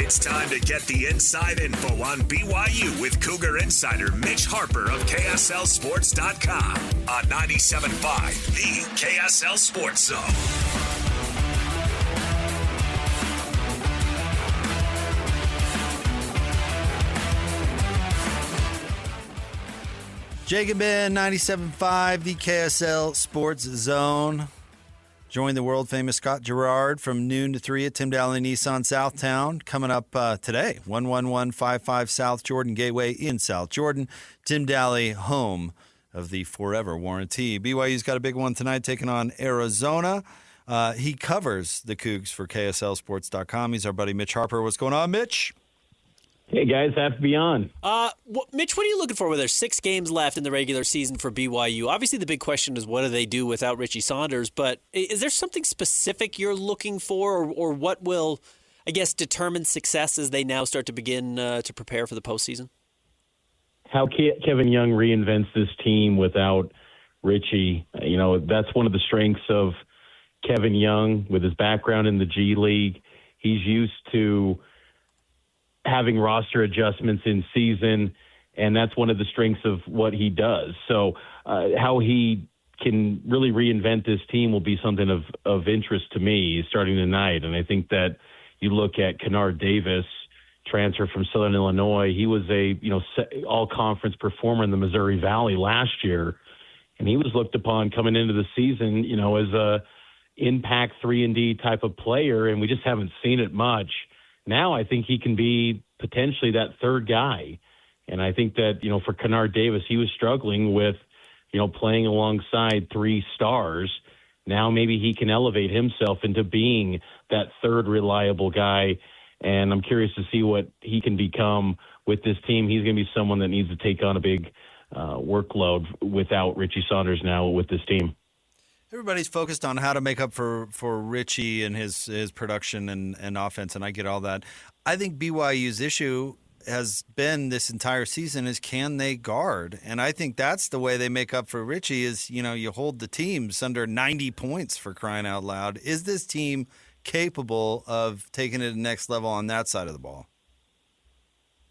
It's time to get the inside info on BYU with Cougar Insider Mitch Harper of KSLSports.com on 97.5, the KSL Sports Zone. Jacob Ben, 97.5, the KSL Sports Zone. Join the world-famous Scott Gerard from noon to 3 at Tim Daly Nissan Southtown. Coming up today, 11155 South Jordan Gateway in South Jordan. Tim Daly, home of the Forever Warranty. BYU's got a big one tonight, taking on Arizona. He covers the Cougs for KSLSports.com. He's our buddy Mitch Harper. What's going on, Mitch? Hey, guys, happy to be on. Mitch, what are you looking for? There's 6 games left in the regular season for BYU. Obviously, the big question is what do they do without Richie Saunders, but is there something specific you're looking for, or what will, I guess, determine success as they now start to begin to prepare for the postseason? How Kevin Young reinvents this team without Richie. That's one of the strengths of Kevin Young with his background in the G League. He's used to having roster adjustments in season, and that's one of the strengths of what he does. So how he can really reinvent this team will be something of interest to me starting tonight. And I think that you look at Kennard Davis, transfer from Southern Illinois. He was a all-conference performer in the Missouri Valley last year, and he was looked upon coming into the season, as a impact 3-and-D type of player, and we just haven't seen it much. Now I think he can be potentially that third guy. And I think that, for Kennard Davis, he was struggling with, playing alongside 3 stars. Now maybe he can elevate himself into being that third reliable guy. And I'm curious to see what he can become with this team. He's going to be someone that needs to take on a big workload without Richie Saunders now with this team. Everybody's focused on how to make up for Richie and his production and offense, and I get all that. I think BYU's issue has been this entire season is can they guard? And I think that's the way they make up for Richie is, you hold the teams under 90 points for crying out loud. Is this team capable of taking it to the next level on that side of the ball?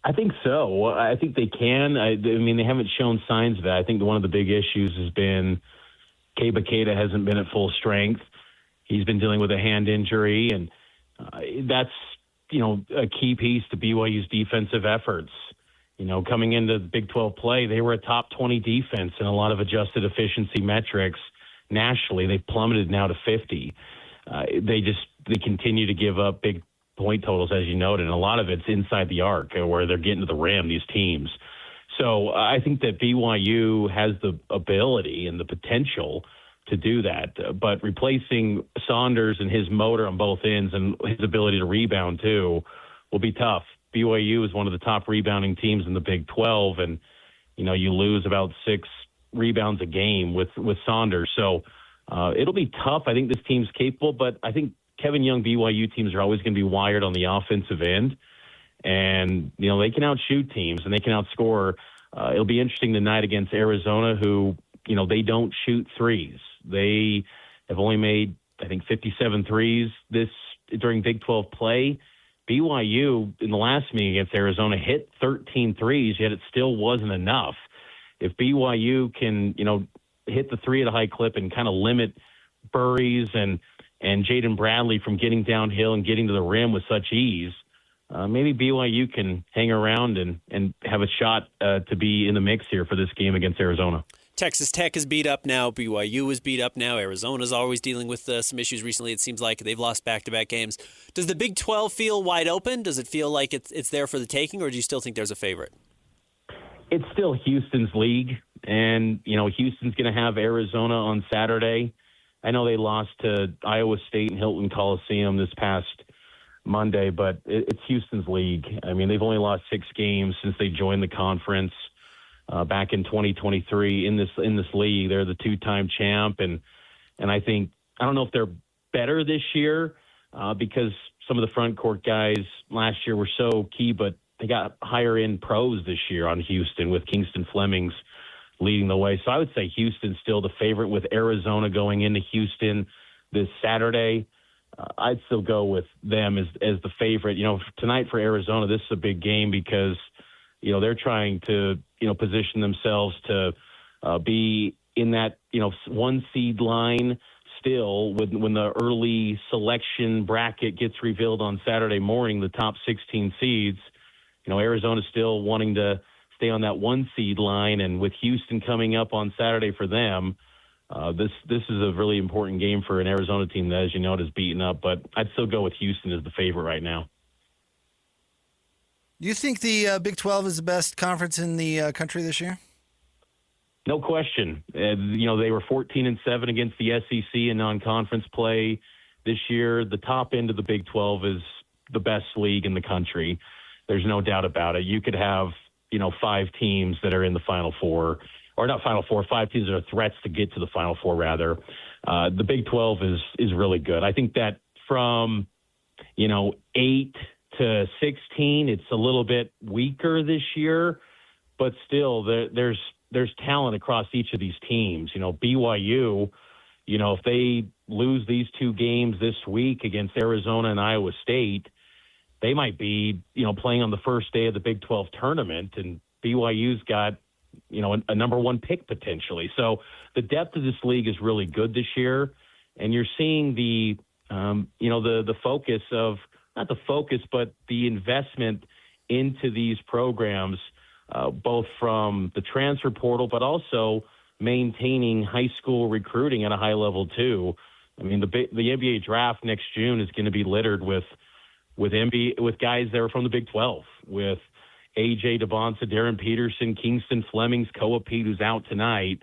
I think so. I think they can. They haven't shown signs of that. I think one of the big issues has been Bakeda hasn't been at full strength. He's been dealing with a hand injury, and that's, a key piece to BYU's defensive efforts. Coming into the Big 12 play, they were a top 20 defense in a lot of adjusted efficiency metrics nationally. They plummeted now to 50. They continue to give up big point totals, as you noted, and a lot of it's inside the arc where they're getting to the rim, these teams. So I think that BYU has the ability and the potential to do that. But replacing Saunders and his motor on both ends and his ability to rebound, too, will be tough. BYU is one of the top rebounding teams in the Big 12, and, you lose about 6 rebounds a game with Saunders. So it'll be tough. I think this team's capable, but I think Kevin Young BYU teams are always going to be wired on the offensive end. And, they can outshoot teams and they can outscore. It'll be interesting tonight against Arizona, who, they don't shoot threes. They have only made, I think, 57 threes during Big 12 play. BYU, in the last meeting against Arizona, hit 13 threes, yet it still wasn't enough. If BYU can, hit the 3 at a high clip and kind of limit Burries and Jaden Bradley from getting downhill and getting to the rim with such ease, maybe BYU can hang around and have a shot to be in the mix here for this game against Arizona. Texas Tech is beat up now. BYU is beat up now. Arizona's always dealing with some issues recently. It seems like they've lost back-to-back games. Does the Big 12 feel wide open? Does it feel like it's there for the taking, or do you still think there's a favorite? It's still Houston's league, and, Houston's going to have Arizona on Saturday. I know they lost to Iowa State and Hilton Coliseum this past Monday, but it's Houston's league. They've only lost 6 games since they joined the conference back in 2023 in this league. They're the 2-time champ, and I don't know if they're better this year because some of the front court guys last year were so key, but they got higher end pros this year on Houston with Kingston Flemings leading the way. So I would say Houston's still the favorite with Arizona going into Houston this Saturday. I'd still go with them as the favorite. Tonight for Arizona, this is a big game because, they're trying to, position themselves to be in that, 1 seed line still when the early selection bracket gets revealed on Saturday morning, the top 16 seeds. Arizona's still wanting to stay on that 1 seed line, and with Houston coming up on Saturday for them, this is a really important game for an Arizona team that, as you know, is beaten up. But I'd still go with Houston as the favorite right now. Do you think the Big 12 is the best conference in the country this year? No question. They were 14-7 against the SEC in non-conference play this year. The top end of the Big 12 is the best league in the country. There's no doubt about it. You could have, 5 teams that are in the Final Four, or not Final Four, 5 teams that are threats to get to the Final Four, rather. The Big 12 is really good. I think that from, 8 to 16, it's a little bit weaker this year, but still there's talent across each of these teams. BYU, if they lose these 2 games this week against Arizona and Iowa State, they might be, playing on the first day of the Big 12 tournament, and BYU's got, a number 1 pick potentially. So the depth of this league is really good this year, and you're seeing the focus of, not the focus, but the investment into these programs, both from the transfer portal, but also maintaining high school recruiting at a high level too. I mean, the NBA draft next June is going to be littered with guys that are from the Big 12, with A.J. DeBonsa, Darren Peterson, Kingston Flemings, Koa Pete, who's out tonight.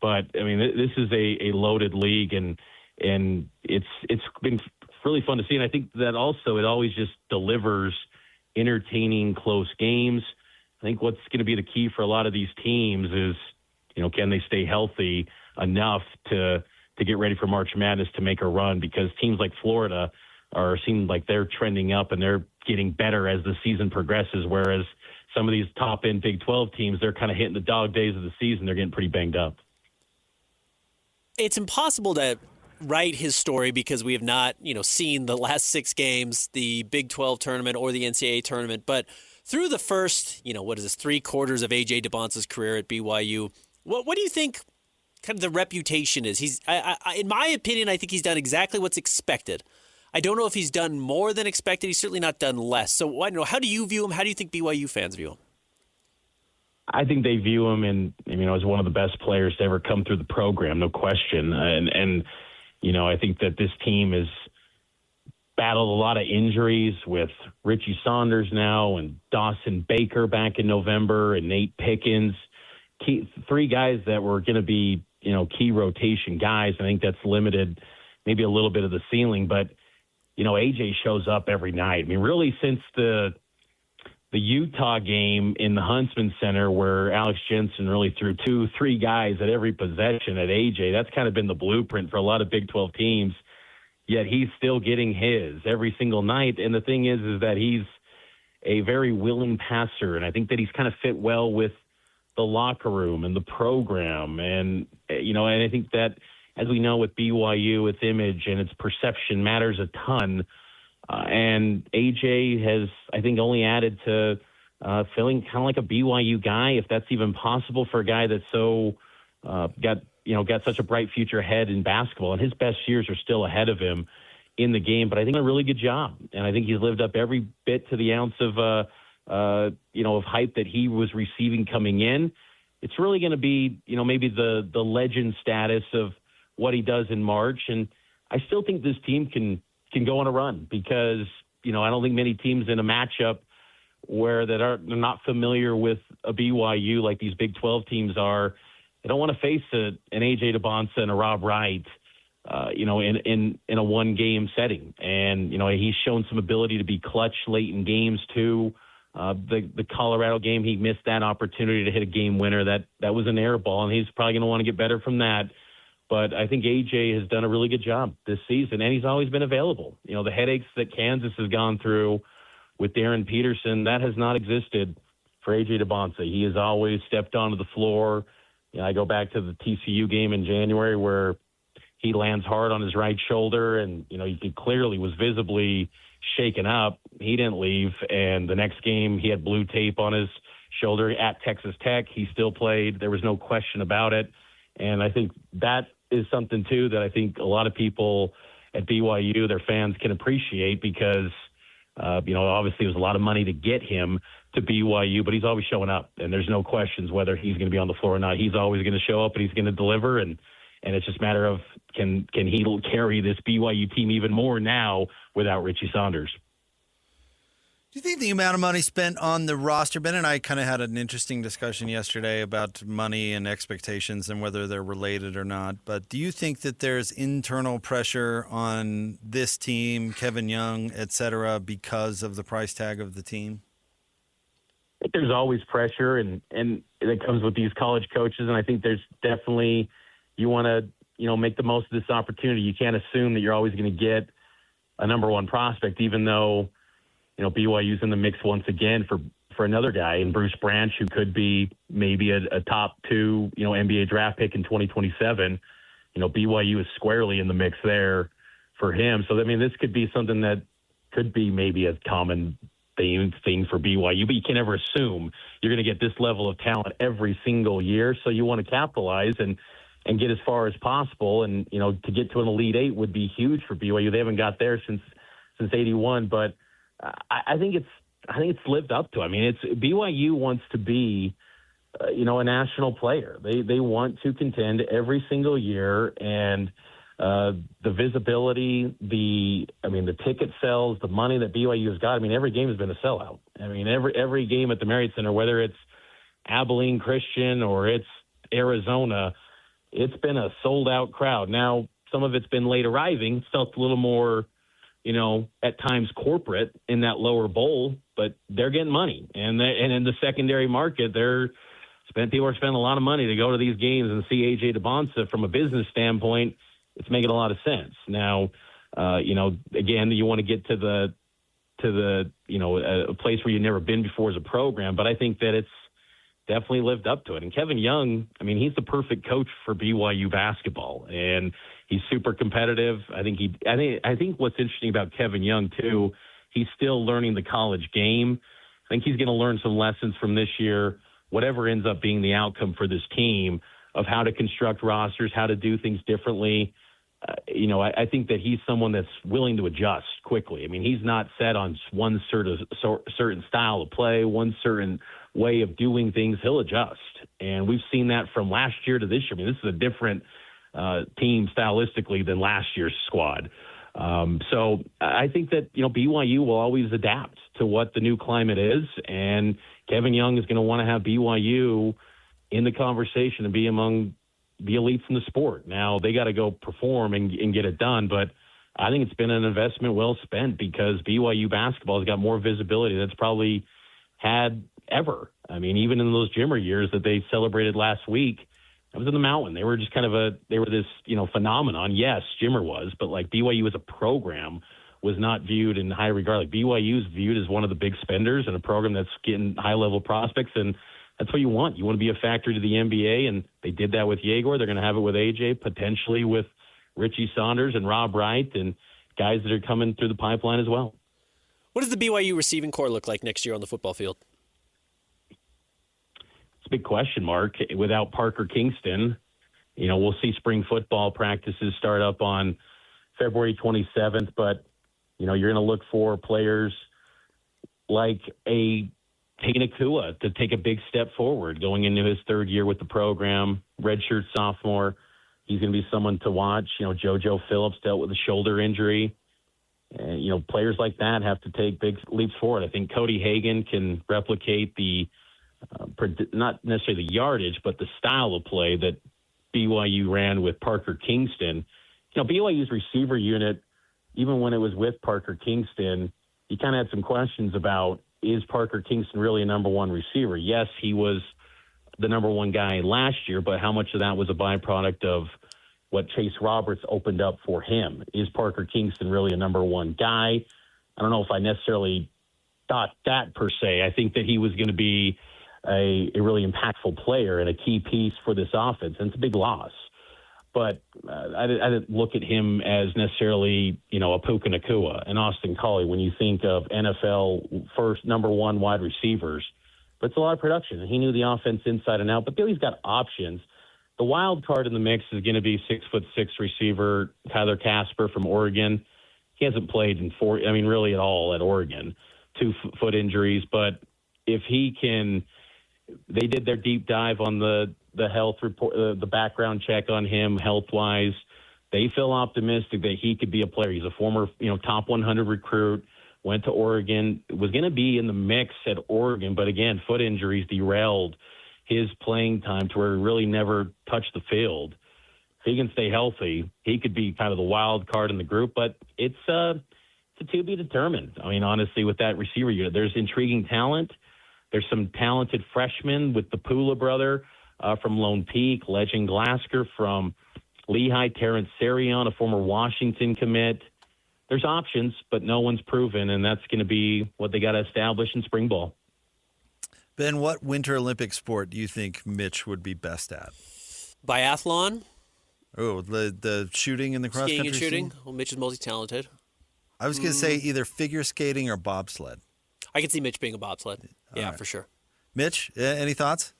But I mean, this is a loaded league, and it's been really fun to see. And I think that also it always just delivers entertaining, close games. I think what's going to be the key for a lot of these teams is, can they stay healthy enough to get ready for March Madness to make a run? Because teams like Florida seem like they're trending up and they're getting better as the season progresses, whereas some of these top-end Big 12 teams, they're kind of hitting the dog days of the season. They're getting pretty banged up. It's impossible to write his story because we have not, seen the last 6 games, the Big 12 tournament or the NCAA tournament. But through the first, 3 quarters of A.J. DeBonsa's career at BYU, what do you think kind of the reputation is? In my opinion, I think he's done exactly what's expected. I don't know if he's done more than expected. He's certainly not done less. So I don't know. How do you view him? How do you think BYU fans view him? I think they view him as one of the best players to ever come through the program, no question. And I think that this team has battled a lot of injuries with Richie Saunders now and Dawson Baker back in November and Nate Pickens, 3 guys that were going to be, key rotation guys. I think that's limited maybe a little bit of the ceiling, but AJ shows up every night. I mean, really since the Utah game in the Huntsman Center where Alex Jensen really threw 2-3 guys at every possession at AJ, that's kind of been the blueprint for a lot of Big 12 teams, yet he's still getting his every single night. And the thing is that he's a very willing passer, and I think that he's kind of fit well with the locker room and the program. And, and I think that, as we know with BYU, its image and its perception matters a ton. And AJ has, I think, only added to feeling kind of like a BYU guy, if that's even possible for a guy that's so got such a bright future ahead in basketball. And his best years are still ahead of him in the game. But I think a really good job. And I think he's lived up every bit to the ounce of hype that he was receiving coming in. It's really going to be, maybe the legend status of what he does in March. And I still think this team can go on a run because, I don't think many teams in a matchup where they're not familiar with a BYU like these Big 12 teams are, they don't want to face an A.J. DeBonsa and a Rob Wright, in a one-game setting. And, he's shown some ability to be clutch late in games too. The Colorado game, he missed that opportunity to hit a game winner. That was an air ball, and he's probably going to want to get better from that. But I think A.J. has done a really good job this season, and he's always been available. The headaches that Kansas has gone through with Darren Peterson, that has not existed for A.J. DeBonsa. He has always stepped onto the floor. I go back to the TCU game in January where he lands hard on his right shoulder, and he clearly was visibly shaken up. He didn't leave, and the next game he had blue tape on his shoulder at Texas Tech. He still played. There was no question about it, and I think that is something too that I think a lot of people at BYU, their fans, can appreciate because obviously it was a lot of money to get him to BYU, but he's always showing up, and there's no questions whether he's going to be on the floor or not. He's always going to show up, and he's going to deliver, and it's just a matter of can he carry this BYU team even more now without Richie Saunders. Do you think the amount of money spent on the roster, Ben and I kind of had an interesting discussion yesterday about money and expectations and whether they're related or not, but do you think that there's internal pressure on this team, Kevin Young, et cetera, because of the price tag of the team? I think there's always pressure, and it comes with these college coaches, and I think there's definitely you want to make the most of this opportunity. You can't assume that you're always going to get a number one prospect, even though BYU's in the mix once again for another guy in Bruce Branch, who could be maybe a top 2 NBA draft pick in 2027. BYU is squarely in the mix there for him. So this could be something that could be maybe a common thing for BYU, but you can never assume you're going to get this level of talent every single year. So you want to capitalize and get as far as possible. And, to get to an Elite Eight would be huge for BYU. They haven't got there since 81, but I think it's lived up to. BYU wants to be, a national player. They want to contend every single year, and the visibility, the ticket sales, the money that BYU has got. Every game has been a sellout. Every game at the Marriott Center, whether it's Abilene Christian or it's Arizona, it's been a sold out crowd. Now, some of it's been late arriving, felt a little more, at times corporate in that lower bowl, but they're getting money. And in the secondary market, people are spending a lot of money to go to these games and see A.J. DeBonsa. From a business standpoint, it's making a lot of sense. Now, again, you want to get to the a place where you've never been before as a program, but I think that it's definitely lived up to it. And Kevin Young, he's the perfect coach for BYU basketball, and he's super competitive. I think what's interesting about Kevin Young too, he's still learning the college game. I think he's going to learn some lessons from this year, whatever ends up being the outcome for this team, of how to construct rosters, how to do things differently. I think that he's someone that's willing to adjust quickly. He's not set on one certain style of play, one certain way of doing things. He'll adjust. And we've seen that from last year to this year. This is a different team stylistically than last year's squad. So I think that, BYU will always adapt to what the new climate is. And Kevin Young is going to want to have BYU in the conversation and be among the elites in the sport. Now they got to go perform and get it done. But I think it's been an investment well spent, because BYU basketball has got more visibility than it's probably had ever. Even in those Jimmer years that they celebrated last week, I was in the mountain. They were just they were this, phenomenon. Yes, Jimmer was, but BYU as a program was not viewed in high regard. BYU is viewed as one of the big spenders and a program that's getting high level prospects. And that's what you want. You want to be a factor to the NBA, and they did that with Yegor. They're going to have it with AJ, potentially with Richie Saunders and Rob Wright, and guys that are coming through the pipeline as well. What does the BYU receiving core look like next year on the football field? It's a big question mark. Without Parker Kingston, we'll see spring football practices start up on February 27th, but, you're going to look for players like a Nakua to take a big step forward going into his third year with the program, redshirt sophomore. He's going to be someone to watch. JoJo Phillips dealt with a shoulder injury. And, players like that have to take big leaps forward. I think Cody Hagan can replicate not necessarily the yardage, but the style of play that BYU ran with Parker Kingston. BYU's receiver unit, even when it was with Parker Kingston, you kind of had some questions about, is Parker Kingston really a number one receiver? Yes, he was the number one guy last year, but how much of that was a byproduct of what Chase Roberts opened up for him? Is Parker Kingston really a number one guy? I don't know if I necessarily thought that per se. I think that he was going to be a really impactful player and a key piece for this offense, and it's a big loss. But I didn't look at him as necessarily, a Puka Nacua and Austin Collie when you think of NFL first number one wide receivers. But it's a lot of production, and he knew the offense inside and out. But BYU's got options. The wild card in the mix is going to be 6'6" receiver Tyler Casper from Oregon. He hasn't played really at all at Oregon. 2 foot injuries, but if he can, they did their deep dive on the health report, the background check on him health-wise. They feel optimistic that he could be a player. He's a former, top 100 recruit, went to Oregon, was going to be in the mix at Oregon, but again, foot injuries derailed his playing time to where he really never touched the field. If he can stay healthy, he could be kind of the wild card in the group, but it's to be determined. I mean, honestly, with that receiver unit, there's intriguing talent. There's some talented freshmen with the Pula brother from Lone Peak, Legend Glasker from Lehigh, Terrence Sarion, a former Washington commit. There's options, but no one's proven, and that's going to be what they got to establish in spring ball. Ben, what Winter Olympic sport do you think Mitch would be best at? Biathlon. Oh, the shooting and the cross Skiing country and shooting. scene? Well, Mitch is multi-talented. I was going to say either figure skating or bobsled. I could see Mitch being a bobsled. Yeah, right. For sure. Mitch, any thoughts?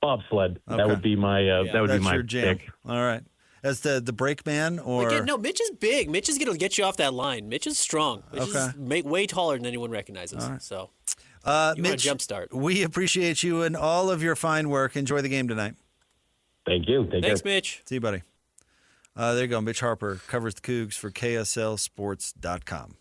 Bobsled. Okay. That would be my That's my your jam. pick. All right. As the brake man or Again, no, Mitch is big. Mitch is going to get you off that line. Mitch is strong. Mitch is way taller than anyone recognizes. Right. So, Mitch, jumpstart. We appreciate you and all of your fine work. Enjoy the game tonight. Thank you. Thanks, Mitch. See you, buddy. There you go. Mitch Harper covers the Cougs for KSLSports.com.